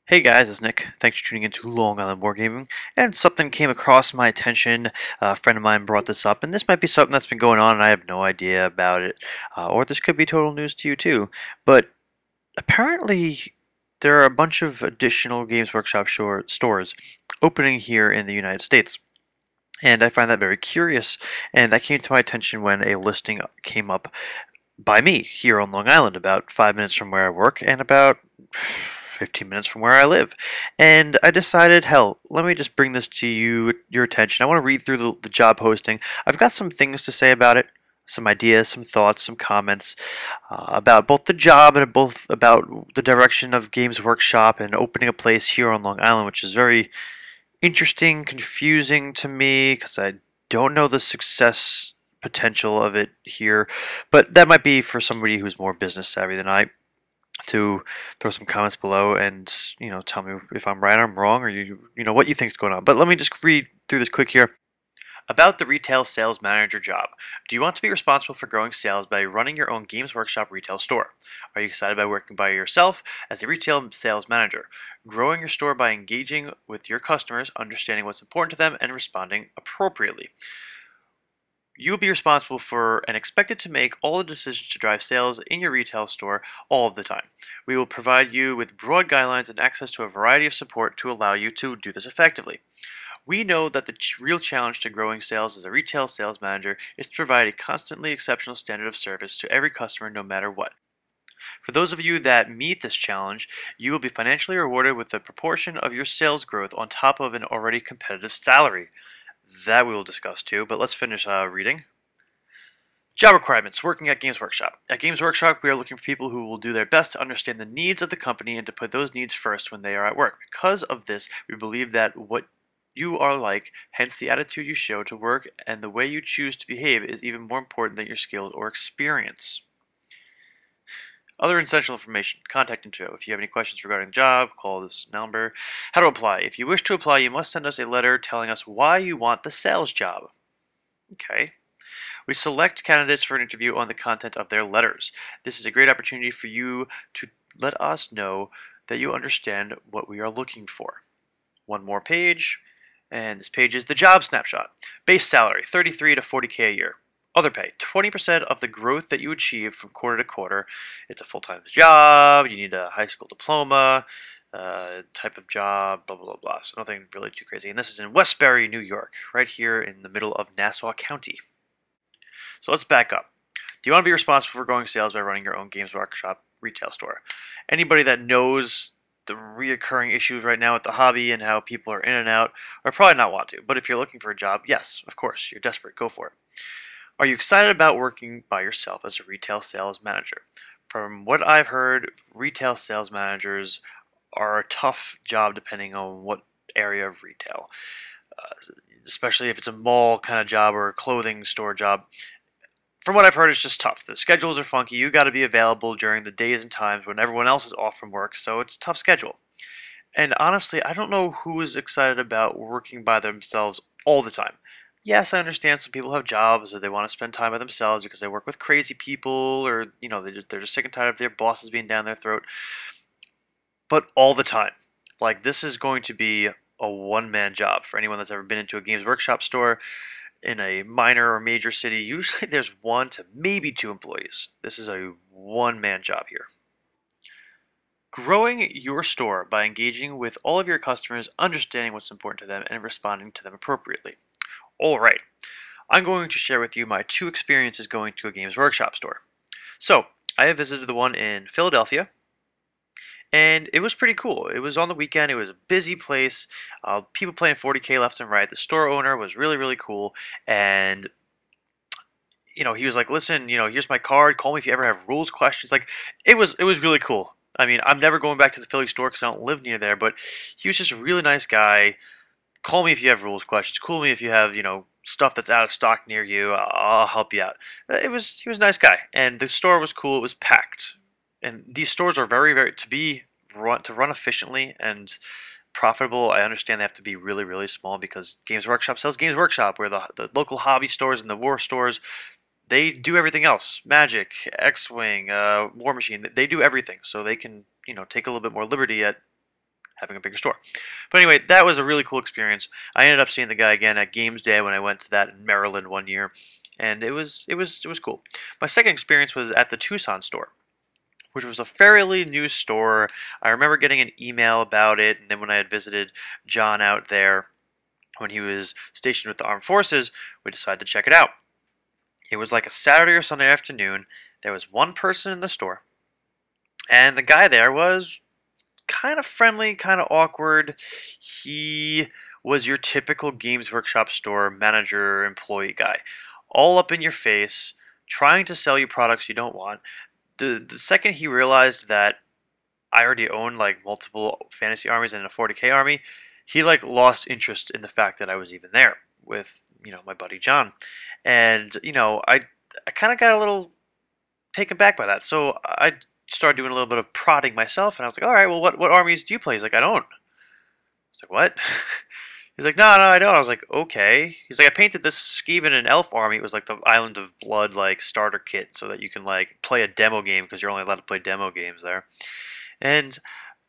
Hey guys, it's Nick. Thanks for tuning into Long Island Wargaming. And something came across my attention. A friend of mine brought this up, and this might be something that's been going on, and I have no idea about it. Or this could be total news to you too. But apparently, there are a bunch of additional Games Workshop stores opening here in the United States. And I find that very curious, and that came to my attention when a listing came up by me here on Long Island, about 5 minutes from where I work and about 15 minutes from where I live. And I decided, hell, let me just bring this to your attention. I want to read through the job posting. I've got some things to say about it, some ideas, some thoughts, some comments about both the job and both about the direction of Games Workshop and opening a place here on Long Island, which is very interesting, confusing to me because I don't know the success potential of it here, but that might be for somebody who's more business savvy than I to throw some comments below and tell me if I'm right or I'm wrong or you know what you think's going on. But let me just read through this quick here. About the retail sales manager job. Do you want to be responsible for growing sales by running your own Games Workshop retail store? Are you excited by working by yourself as a retail sales manager? Growing your store by engaging with your customers, understanding what's important to them, and responding appropriately. You will be responsible for and expected to make all the decisions to drive sales in your retail store all of the time. We will provide you with broad guidelines and access to a variety of support to allow you to do this effectively. We know that the real challenge to growing sales as a retail sales manager is to provide a constantly exceptional standard of service to every customer no matter what. For those of you that meet this challenge, you will be financially rewarded with a proportion of your sales growth on top of an already competitive salary. That we will discuss too, but let's finish reading. Job requirements, working at Games Workshop. At Games Workshop, we are looking for people who will do their best to understand the needs of the company and to put those needs first when they are at work. Because of this, we believe that what you are like, hence the attitude you show to work and the way you choose to behave is even more important than your skills or experience. Other essential information, contact info. If you have any questions regarding the job, call this number. How to apply. If you wish to apply, you must send us a letter telling us why you want the sales job. Okay. We select candidates for an interview on the content of their letters. This is a great opportunity for you to let us know that you understand what we are looking for. One more page, and this page is the job snapshot. Base salary, 33 to 40K a year. Other pay, 20% of the growth that you achieve from quarter to quarter. It's a full-time job, you need a high school diploma, type of job, blah, blah, blah, blah. So nothing really too crazy. And this is in Westbury, New York, right here in the middle of Nassau County. So let's back up. Do you want to be responsible for growing sales by running your own Games Workshop retail store? Anybody that knows the reoccurring issues right now with the hobby and how people are in and out are probably not want to. But if you're looking for a job, yes, of course, you're desperate, go for it. Are you excited about working by yourself as a retail sales manager? From what I've heard, retail sales managers are a tough job depending on what area of retail, especially if it's a mall kind of job or a clothing store job. From what I've heard, it's just tough. The schedules are funky. You got to be available during the days and times when everyone else is off from work, so it's a tough schedule. And honestly, I don't know who is excited about working by themselves all the time. Yes, I understand some people have jobs or they want to spend time by themselves because they work with crazy people or, they're just sick and tired of their bosses being down their throat. But all the time. Like, this is going to be a one-man job for anyone that's ever been into a Games Workshop store in a minor or major city. Usually there's 1 to maybe 2 employees. This is a one-man job here. Growing your store by engaging with all of your customers, understanding what's important to them, and responding to them appropriately. All right, I'm going to share with you my 2 experiences going to a Games Workshop store. So, I have visited the one in Philadelphia, and it was pretty cool. It was on the weekend. It was a busy place. People playing 40K left and right. The store owner was really, really cool, and he was like, listen, here's my card. Call me if you ever have rules questions. Like, it was really cool. I mean, I'm never going back to the Philly store because I don't live near there, but he was just a really nice guy. Call me if you have rules questions. Call me if you have, stuff that's out of stock near you. I'll help you out. He was a nice guy, and the store was cool. It was packed, and these stores are very, very to run efficiently and profitable. I understand they have to be really, really small because Games Workshop sells Games Workshop, where the local hobby stores and the war stores, they do everything else. Magic, X-Wing, War Machine, they do everything. So they can, take a little bit more liberty at having a bigger store. But anyway, that was a really cool experience. I ended up seeing the guy again at Games Day when I went to that in Maryland one year, and it was cool. My second experience was at the Tucson store, which was a fairly new store. I remember getting an email about it, and then when I had visited John out there when he was stationed with the Armed Forces, we decided to check it out. It was like a Saturday or Sunday afternoon. There was one person in the store, and the guy there was kind of friendly, kind of awkward. He was your typical Games Workshop store manager, employee guy, all up in your face, trying to sell you products you don't want. The second he realized that I already owned like multiple fantasy armies and a 40k army, he like lost interest in the fact that I was even there with my buddy John, and I kind of got a little taken back by that. So I started doing a little bit of prodding myself, and I was like, all right, well, what armies do you play? He's like, I don't. I was like, what? He's like, no, I don't. I was like, okay. He's like, I painted this Skaven and Elf army. It was like the Island of Blood like starter kit, so that you can like play a demo game because you're only allowed to play demo games there. And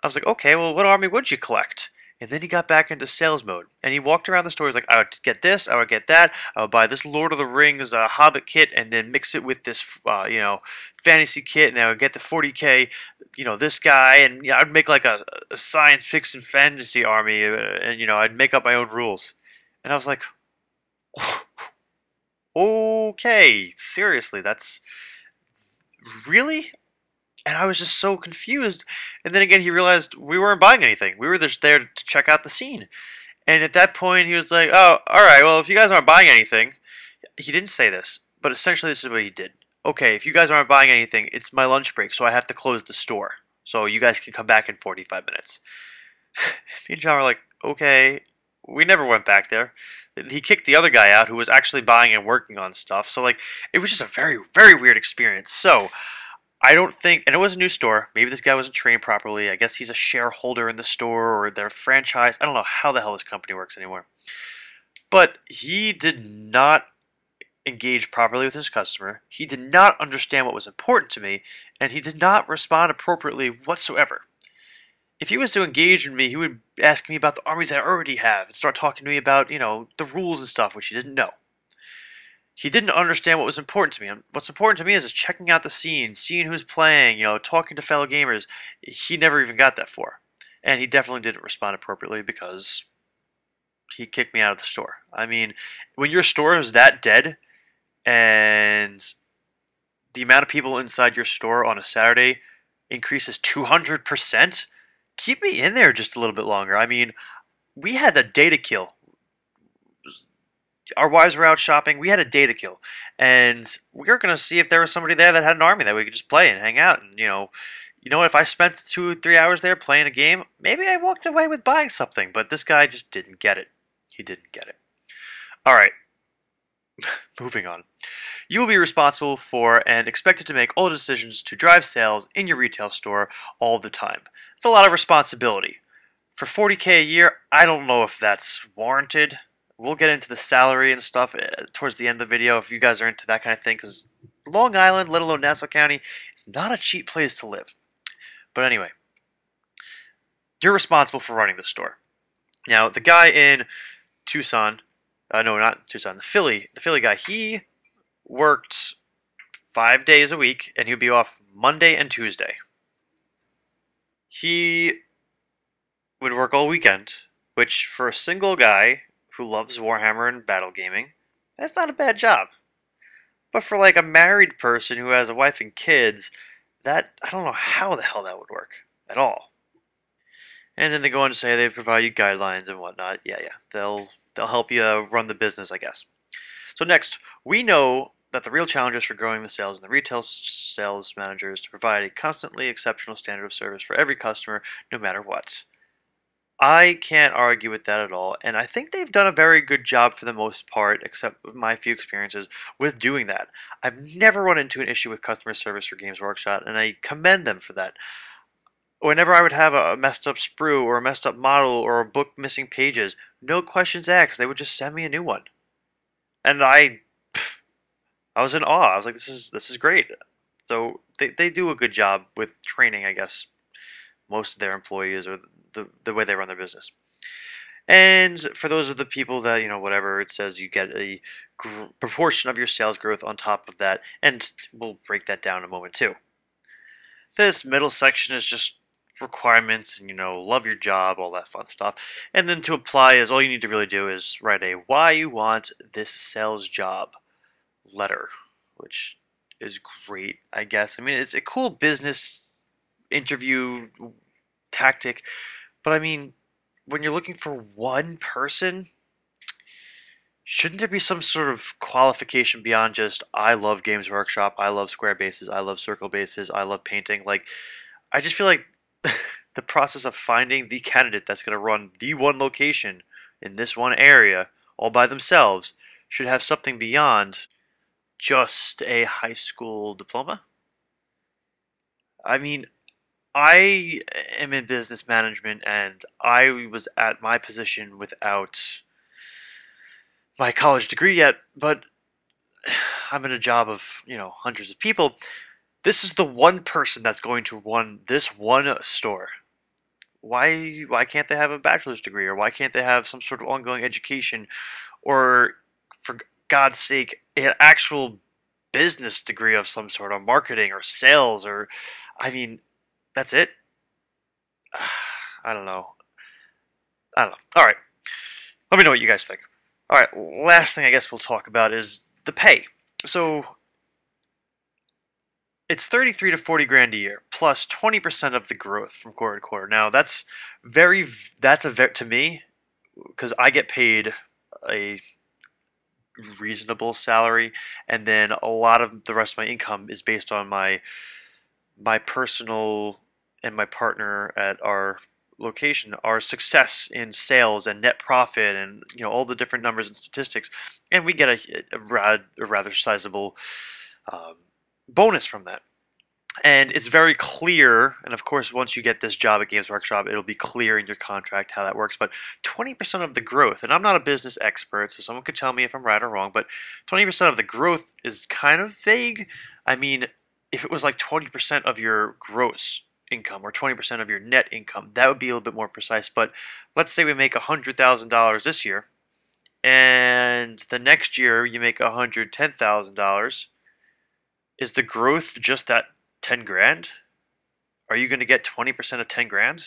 I was like, okay, well, what army would you collect? And then he got back into sales mode, and he walked around the store. He's like, I would get this, I would get that, I would buy this Lord of the Rings Hobbit kit, and then mix it with this, fantasy kit, and I would get the 40k, this guy, and I'd make like a science fiction fantasy army, and I'd make up my own rules. And I was like, okay, seriously, that's really? And I was just so confused. And then again, he realized we weren't buying anything. We were just there to check out the scene. And at that point, he was like, oh, all right, well, if you guys aren't buying anything, he didn't say this, but essentially this is what he did. Okay, if you guys aren't buying anything, it's my lunch break, so I have to close the store. So you guys can come back in 45 minutes. Me and John were like, okay. We never went back there. He kicked the other guy out who was actually buying and working on stuff. So, like, it was just a very, very weird experience. So, I don't think, and it was a new store. Maybe this guy wasn't trained properly. I guess he's a shareholder in the store or their franchise. I don't know how the hell this company works anymore. But he did not engage properly with his customer. He did not understand what was important to me, and he did not respond appropriately whatsoever. If he was to engage with me, he would ask me about the armies I already have and start talking to me about, the rules and stuff, which he didn't know. He didn't understand what was important to me. And what's important to me is just checking out the scene, seeing who's playing, talking to fellow gamers. He never even got that far. And he definitely didn't respond appropriately because he kicked me out of the store. I mean, when your store is that dead and the amount of people inside your store on a Saturday increases 200%, keep me in there just a little bit longer. I mean, we had a day to kill. Our wives were out shopping. We had a day to kill, and we were gonna see if there was somebody there that had an army that we could just play and hang out. And if I spent 2 or 3 hours there playing a game, maybe I walked away with buying something. But this guy just didn't get it. He didn't get it. All right, moving on. You will be responsible for and expected to make all decisions to drive sales in your retail store all the time. It's a lot of responsibility. For 40K a year, I don't know if that's warranted. We'll get into the salary and stuff towards the end of the video if you guys are into that kind of thing, because Long Island, let alone Nassau County, is not a cheap place to live. But anyway, you're responsible for running the store. Now, the guy in Tucson, no, not Tucson, the Philly guy, he worked 5 days a week, and he would be off Monday and Tuesday. He would work all weekend, which for a single guy who loves Warhammer and battle gaming, that's not a bad job. But for like a married person who has a wife and kids, that I don't know how the hell that would work at all. And then they go on to say they provide you guidelines and whatnot. Yeah, they'll help you run the business, I guess. So next, we know that the real challenges for growing the sales and the retail sales manager is to provide a constantly exceptional standard of service for every customer, no matter what. I can't argue with that at all, and I think they've done a very good job for the most part, except with my few experiences with doing that. I've never run into an issue with customer service for Games Workshop, and I commend them for that. Whenever I would have a messed up sprue or a messed up model or a book missing pages, no questions asked, they would just send me a new one. And I was in awe. I was like, this is great. So they do a good job with training, I guess. most of their employees or the way they run their business. And for those of the people that, whatever it says, you get a proportion of your sales growth on top of that, and we'll break that down in a moment too. This middle section is just requirements and, love your job, all that fun stuff. And then to apply is all you need to really do is write a why you want this sales job letter, which is great, I guess. I mean, it's a cool business interview tactic, but I mean, when you're looking for one person, shouldn't there be some sort of qualification beyond just I love Games Workshop, I love square bases, I love circle bases, I love painting? Like, I just feel like the process of finding the candidate that's going to run the one location in this one area all by themselves should have something beyond just a high school diploma. I mean, I am in business management and I was at my position without my college degree yet, but I'm in a job of, hundreds of people. This is the one person that's going to run this one store. Why can't they have a bachelor's degree, or why can't they have some sort of ongoing education, or for God's sake, an actual business degree of some sort, or marketing or sales, or I mean, that's it. I don't know. I don't know. All right. Let me know what you guys think. All right. Last thing I guess we'll talk about is the pay. So it's 33 to 40 grand a year plus 20% of the growth from quarter to quarter. Now to me, because I get paid a reasonable salary, and then a lot of the rest of my income is based on my personal and my partner at our location, our success in sales and net profit, and all the different numbers and statistics, and we get a rather sizable bonus from that. And it's very clear, and of course, once you get this job at Games Workshop, it'll be clear in your contract how that works. But 20% of the growth, and I'm not a business expert, so someone could tell me if I'm right or wrong, but 20% of the growth is kind of vague. I mean, if it was like 20% of your gross income or 20% of your net income, that would be a little bit more precise. But let's say we make $100,000 this year, and the next year you make $110,000. Is the growth just that 10 grand? Are you going to get 20% of 10 grand?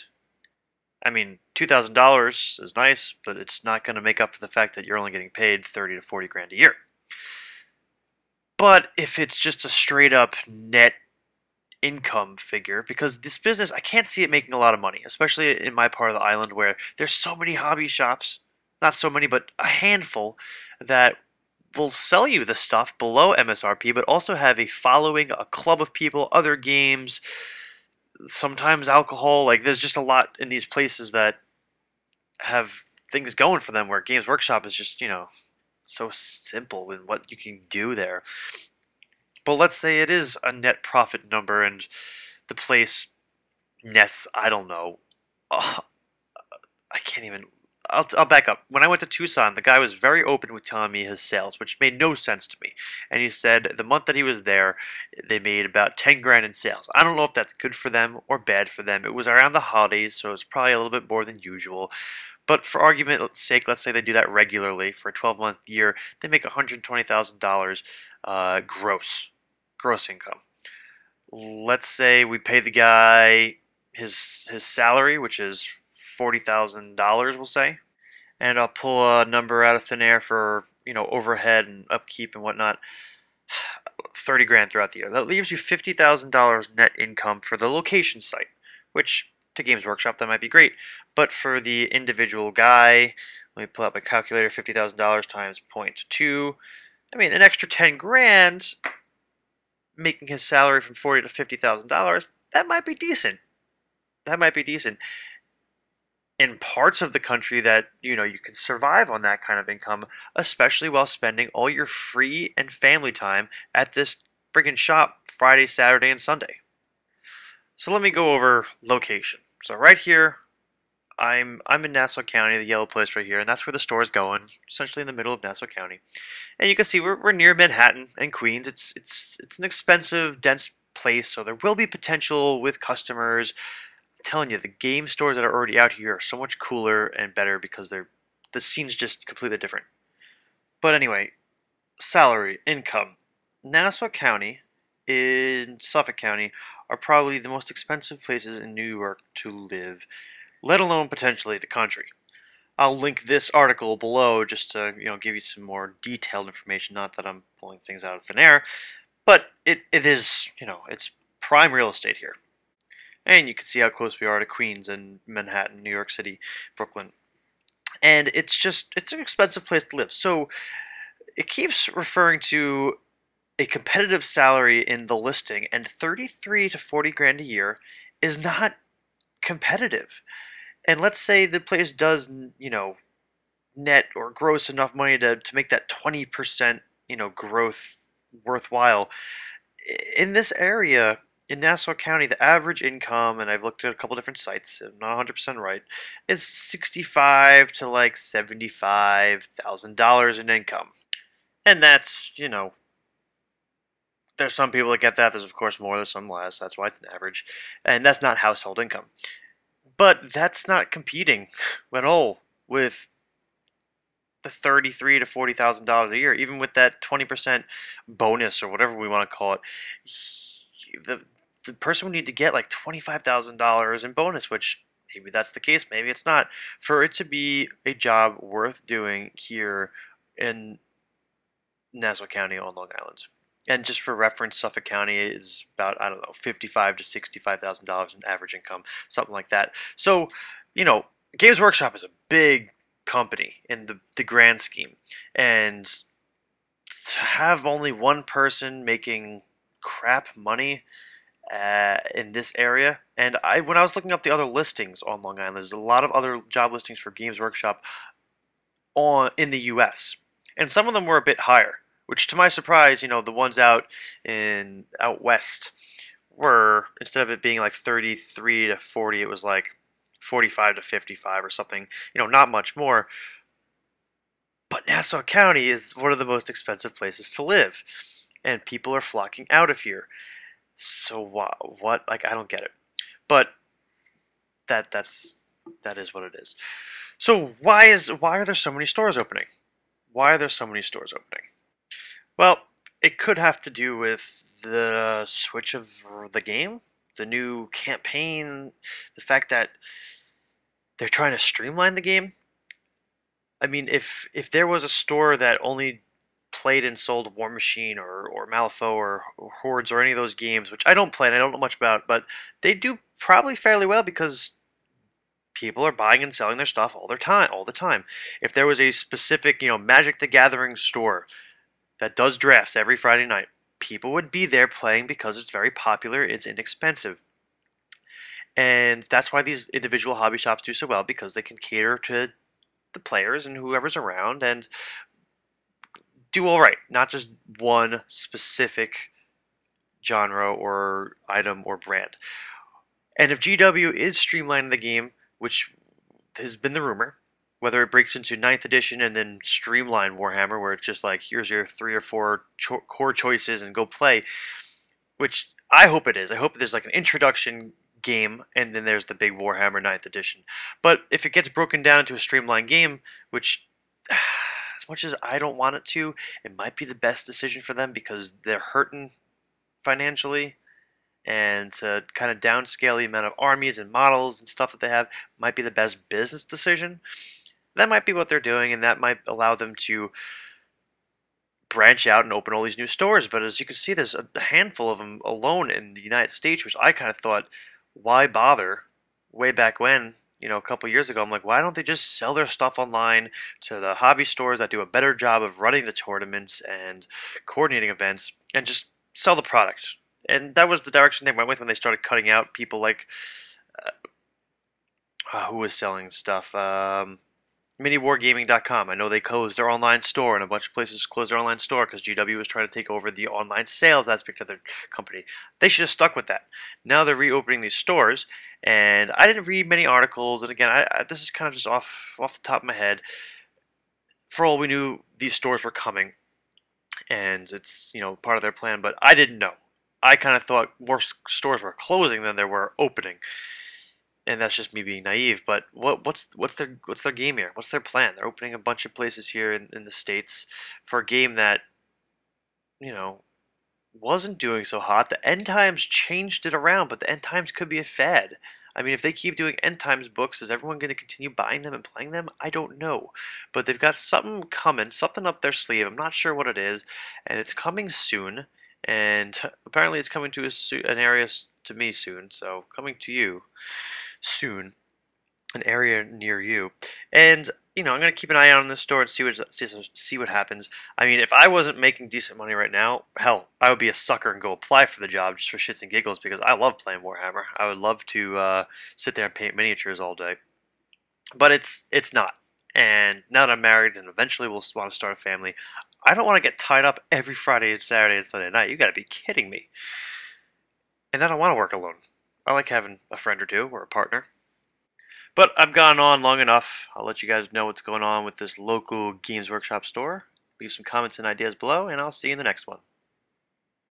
I mean, $2,000 is nice, but it's not going to make up for the fact that you're only getting paid 30 to 40 grand a year. But if it's just a straight up net income figure, because this business, I can't see it making a lot of money, especially in my part of the island where there's so many hobby shops, not so many, but a handful, that will sell you the stuff below MSRP, but also have a following, a club of people, other games, sometimes alcohol. Like, there's just a lot in these places that have things going for them, where Games Workshop is just, so simple in what you can do there. But let's say it is a net profit number and the place nets, I don't know, I can't even. I'll back up. When I went to Tucson, the guy was very open with telling me his sales, which made no sense to me. And he said the month that he was there, they made about 10 grand in sales. I don't know if that's good for them or bad for them. It was around the holidays, so it's probably a little bit more than usual. But for argument's sake, let's say they do that regularly for a 12-month year, they make $120,000 gross income. Let's say we pay the guy his salary, which is $40,000, we'll say, and I'll pull a number out of thin air for overhead and upkeep and whatnot. 30 grand throughout the year. That leaves you $50,000 net income for the location site, which to Games Workshop that might be great, but for the individual guy, let me pull out my calculator. $50,000 times 0.2. I mean, an extra 10 grand, making his salary from $40,000 to $50,000. That might be decent. That might be decent. In parts of the country that you can survive on that kind of income, especially while spending all your free and family time at this friggin' shop Friday, Saturday, and Sunday. So let me go over location. So right here, I'm in Nassau County, the yellow place right here, and that's where the store is going, essentially in the middle of Nassau County. And you can see we're near Manhattan and Queens. It's an expensive, dense place, so there will be potential with customers. telling you, the game stores that are already out here are so much cooler and better because the scene's just completely different. But anyway, salary, income. Nassau County in Suffolk County are probably the most expensive places in New York to live, let alone potentially the country. I'll link this article below just to give you some more detailed information. Not that I'm pulling things out of thin air, but it is it's prime real estate here, and you can see how close we are to Queens and Manhattan, New York City, Brooklyn, and it's an expensive place to live. So it keeps referring to a competitive salary in the listing, and 33 to 40 grand a year is not competitive. And let's say the place does net or gross enough money to make that 20% growth worthwhile. In this area in Nassau County, the average income, and I've looked at a couple different sites, I'm not 100% right, is 65 to like $75,000 in income. And that's, there's some people that get that. There's of course more, there's some less. That's why it's an average. And that's not household income. But that's not competing at all with the $33 to $40,000 a year, even with that 20% bonus or whatever we want to call it. The person would need to get like $25,000 in bonus, which maybe that's the case, maybe it's not, for it to be a job worth doing here in Nassau County on Long Island. And just for reference, Suffolk County is about, I don't know, $55,000 to $65,000 in average income, something like that. So, Games Workshop is a big company in the grand scheme, and to have only one person making crap money in this area. And when I was looking up the other listings on Long Island, there's a lot of other job listings for Games Workshop in the U.S., and some of them were a bit higher. Which, to my surprise, the ones out west were, instead of it being like 33 to 40, it was like 45 to 55 or something. Not much more. But Nassau County is one of the most expensive places to live, and people are flocking out of here. So what? Like, I don't get it. But that is what it is. So why are there so many stores opening? Why are there so many stores opening? Well, it could have to do with the switch of the game, the new campaign, the fact that they're trying to streamline the game. I mean, if there was a store that only played and sold War Machine or Malifaux or Hordes or any of those games, which I don't play and I don't know much about, but they do probably fairly well because people are buying and selling their stuff all the time. If there was a specific, Magic the Gathering store that does drafts every Friday night, people would be there playing because it's very popular, it's inexpensive. And that's why these individual hobby shops do so well, because they can cater to the players and whoever's around and do all right, not just one specific genre or item or brand. And if GW is streamlining the game, which has been the rumor, whether it breaks into 9th edition and then streamline Warhammer, where it's just like, here's your 3 or 4 core choices and go play, which I hope it is. I hope there's like an introduction game and then there's the big Warhammer 9th edition. But if it gets broken down into a streamlined game, which as much as I don't want it to, it might be the best decision for them because they're hurting financially, and to kind of downscale the amount of armies and models and stuff that they have might be the best business decision. That might be what they're doing, and that might allow them to branch out and open all these new stores. But as you can see, there's a handful of them alone in the United States, which I kind of thought, why bother? Way back when, a couple years ago, I'm like, why don't they just sell their stuff online to the hobby stores that do a better job of running the tournaments and coordinating events and just sell the product? And that was the direction they went with when they started cutting out people like, who was selling stuff? MiniWargaming.com. I know they closed their online store, and a bunch of places closed their online store because GW was trying to take over the online sales aspect of their company. They should have stuck with that. Now they're reopening these stores, and I didn't read many articles. And again, this is kind of just off the top of my head. For all we knew, these stores were coming, and it's part of their plan. But I didn't know. I kind of thought more stores were closing than there were opening. and that's just me being naive. But what's their game here? What's their plan? They're opening a bunch of places here in the states for a game that you know wasn't doing so hot. The end times changed it around, but the end times could be a fad. I mean, if they keep doing end times books, is everyone going to continue buying them and playing them? I don't know. But they've got something coming, something up their sleeve. I'm not sure what it is, and it's coming soon. And apparently, it's coming to an area to me soon. So, coming to you soon, an area near you. And I'm gonna keep an eye out on this store and see what happens. I mean, if I wasn't making decent money right now, hell, I would be a sucker and go apply for the job just for shits and giggles because I love playing Warhammer. I would love to sit there and paint miniatures all day, but it's not. And now that I'm married and eventually we'll want to start a family, I don't want to get tied up every Friday and Saturday and Sunday night. You got to be kidding me. And I don't want to work alone. I like having a friend or two or a partner. But I've gone on long enough. I'll let you guys know what's going on with this local Games Workshop store. Leave some comments and ideas below, and I'll see you in the next one.